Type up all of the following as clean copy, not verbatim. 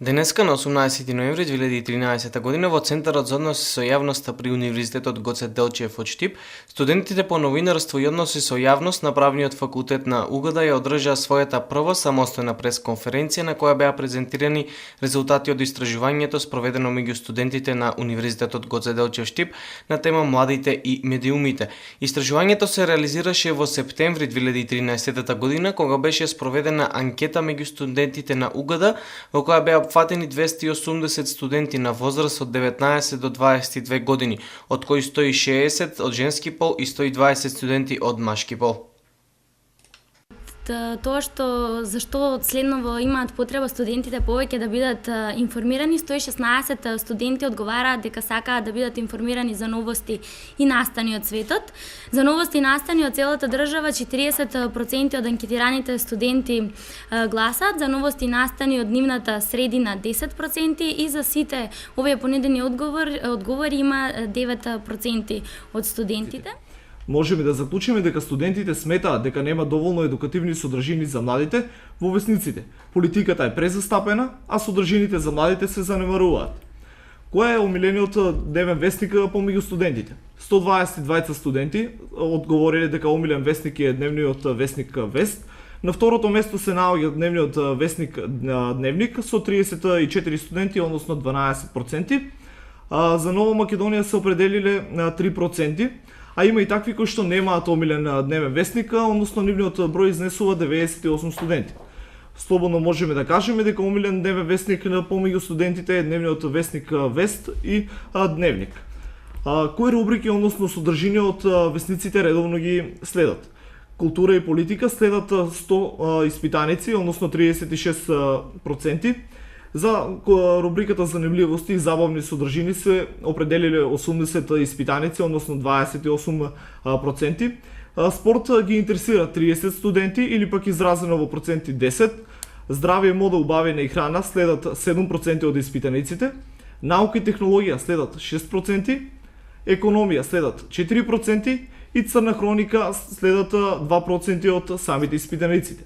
Денеска на 18 ноември 2013 година во Центарот за односи со јавноста при Универзитетот Гоце Делчев од Штип, студентите по новинарство и односи со јавност на Правниот факултет на УГД ја одржаа својата прва самостојна пресконференција на која беа презентирани резултати од истражувањето спроведено меѓу студентите на Универзитетот Гоце Делчев Штип на тема младите и медиумите. Истражувањето се реализираше во септември 2013 година кога беше спроведена анкета меѓу студентите на УГД во која беа опфатени 280 студенти на возраст од 19 до 22 години, од кои 160 од женски пол и 120 студенти од машки пол. Тоа зашто следново имаат потреба студентите повеќе да бидат информирани, 116 студенти одговараат дека сакаат да бидат информирани за новости и настани од светот. За новости и настани од целата држава 40% од анкетираните студенти гласаат, за новости и настани од нивната средина 10% и за сите овие понудени одговори има 9% од студентите. Можеме да заклучиме дека студентите сметаат дека нема доволно едукативни содржини за младите во весниците. Политиката е презастапена, а содржините за младите се занемаруваат. Кој е омилениот дневен весник помеѓу студентите? 122 студенти одговориле дека омилен весник е дневниот весник Вест. На второто место се наоѓа дневниот весник Дневник со 34 студенти, односно 12%. За Нова Македонија се определиле 3%. А има и такви кои што немаат омилен дневен весник, односно нивниот број изнесува 98 студенти. Слободно можеме да кажеме дека омилен дневен весник помеѓу студентите е дневниот весник Вест и Дневник. Кои рубрики, односно содржини од весниците редовно ги следат? Култура и политика следат 100 испитаници, односно 36%. За рубриката занимливости и забавни содржини се определиле 80 испитаници, односно 28%. Спорт ги интересира 30 студенти или пак изразено во проценти 10. Здравје, мода, убавење и храна следат 7% од испитаниците. Наука и технологија следат 6%. Економија следат 4% и црна хроника следат 2% од самите испитаниците.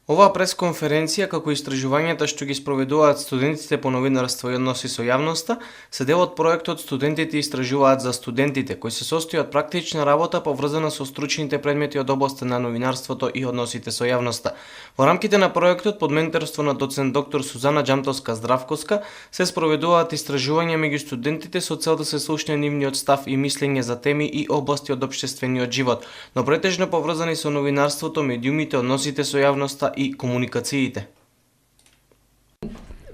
Оваа пресконференција, како истражувањата што ги спроведуваат студентите по новинарство и односи со јавноста, се дел од проектот Студентите истражуваат за студентите, кој се состои од практична работа поврзана со стручните предмети од областа на новинарството и односите со јавноста. Во рамките на проектот, под менторство на доцент доктор Сузана Џамтовска-Здравковска, се спроведуваат истражувања меѓу студентите со цел да се слушне нивниот став и мислење за теми и области од општествениот живот, но претежно поврзани со новинарството, медиумите, односите со јавноста и комуникациите.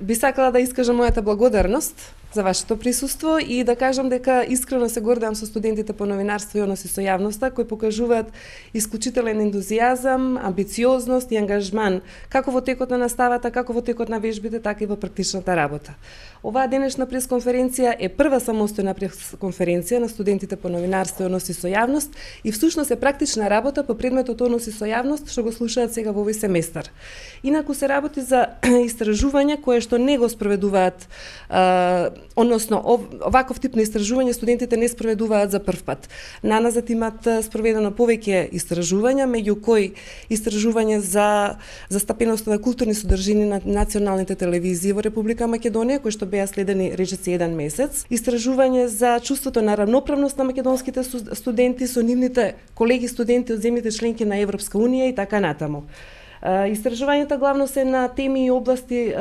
Би сакала да искажам мојата благодарност за вашето присуство и да кажам дека искрено се гордам со студентите по новинарство и односи со јавноста кои покажуваат исклучителен ентузијазам, амбициозност и ангажман како во текот на наставата, како во текот на вежбите, така и во практичната работа. Оваа денешна пресконференција е прва самостојна пресконференција на студентите по новинарство и односи со јавност и всушност е практична работа по предметот односи со јавност што го слушаат сега во овој семестар. Инаку се работи за истражување кое што не го спроведуваат односно оваков тип на истражување студентите не спроведуваат за прв пат. Наназад имат спроведено повеќе истражувања, меѓу кои истражување за застапеноста на културни содржини на националните телевизии во Република Македонија, кои што беа следени речиси 1 месец, истражување за чувството на равноправност на македонските студенти со нивните колеги студенти од земјите членки на Европска унија и така натаму. Истражувањата главно се на теми и области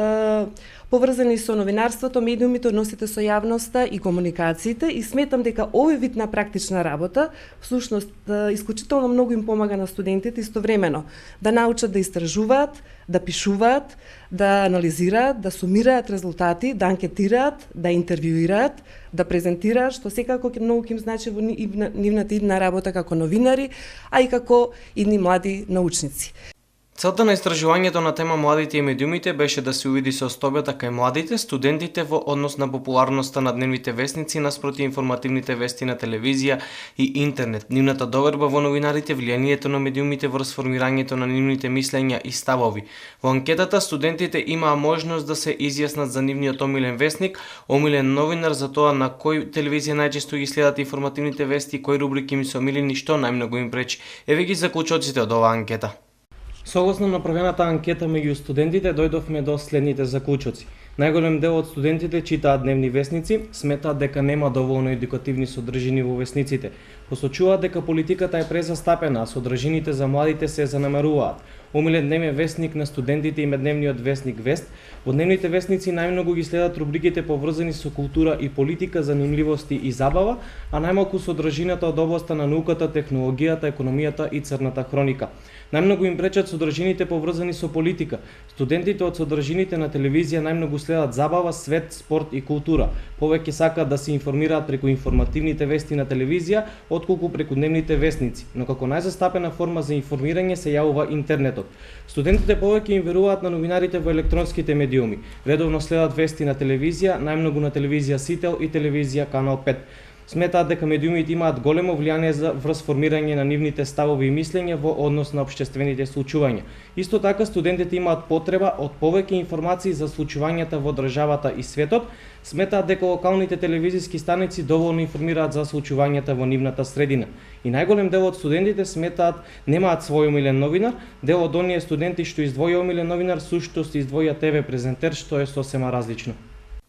поврзани со новинарството, медиумите, односите со јавноста и комуникациите и сметам дека овој вид на практична работа всушност исклучително многу им помага на студентите истовремено да научат да истражуваат, да пишуваат, да анализираат, да сумираат резултати, да анкетираат, да интервјуираат, да презентираат, што секако многу им значи во нивната идна работа како новинари, а и како идни млади научници. Целта на истражувањето на тема младите и медиумите беше да се увиди состојбата кај младите, студентите во однос на популарноста на дневните весници наспроти информативните вести на телевизија и интернет, нивната доверба во новинарите, влијанието на медиумите во расформирањето на нивните мислења и ставови. Во анкетата студентите имаа можност да се изјаснат за нивниот омилен весник, омилен новинар, за тоа на кој телевизија најчесто ги следат информативните вести, кои рубрики им се омилени, што најмногу им пречи. Еве ги заклучоците од оваа анкета. Согласно направената анкета меѓу студентите, дојдовме до следните заклучоци. Најголем дел од студентите читаат дневни весници, сметаат дека нема доволно едукативни содржини во весниците. Посочуваат дека политиката е презастапена, а содржините за младите се занемаруваат. Омилен дневен весник на студентите им е дневниот весник Вест. Во дневните весници најмногу ги следат рубриките поврзани со култура и политика, занимливости и забава, а најмалку содржината од областа на науката, технологијата, економијата и црната хроника. Најмногу им пречат содржините поврзани со политика. Студентите од содржините на телевизија најмногу следат забава, свет, спорт и култура. Повеќе сакаат да се информираат преку информативните вести на телевизија, отколку преку дневните весници, но како најзастапена форма за информирање се јавува интернетот. Студентите повеќе им веруваат на новинарите во електронските медиуми. Редовно следат вести на телевизија, најмногу на телевизија Сител и телевизија Канал 5. Сметаат дека медиумите имаат големо влијание врз формирање на нивните ставови и мислење во однос на општествените случувања. Исто така студентите имаат потреба од повеќе информации за случувањата во државата и светот. Сметаат дека локалните телевизиски станици доволно информираат за случувањата во нивната средина. И најголем дел од студентите сметаат немаат свој омилен новинар, дел од оние студенти што издвоја омилен новинар суштост издвоја ТВ презентер, што е сосема различно.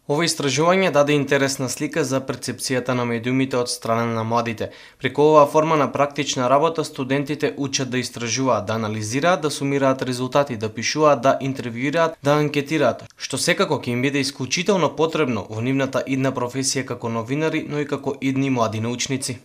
Ова истражување даде интересна слика за перцепцијата на медиумите од страна на младите. Преку оваа форма на практична работа студентите учат да истражуваат, да анализираат, да сумираат резултати, да пишуваат, да интервјуираат, да анкетираат, што секако ќе им биде исклучително потребно во нивната идна професија како новинари, но и како идни млади научници.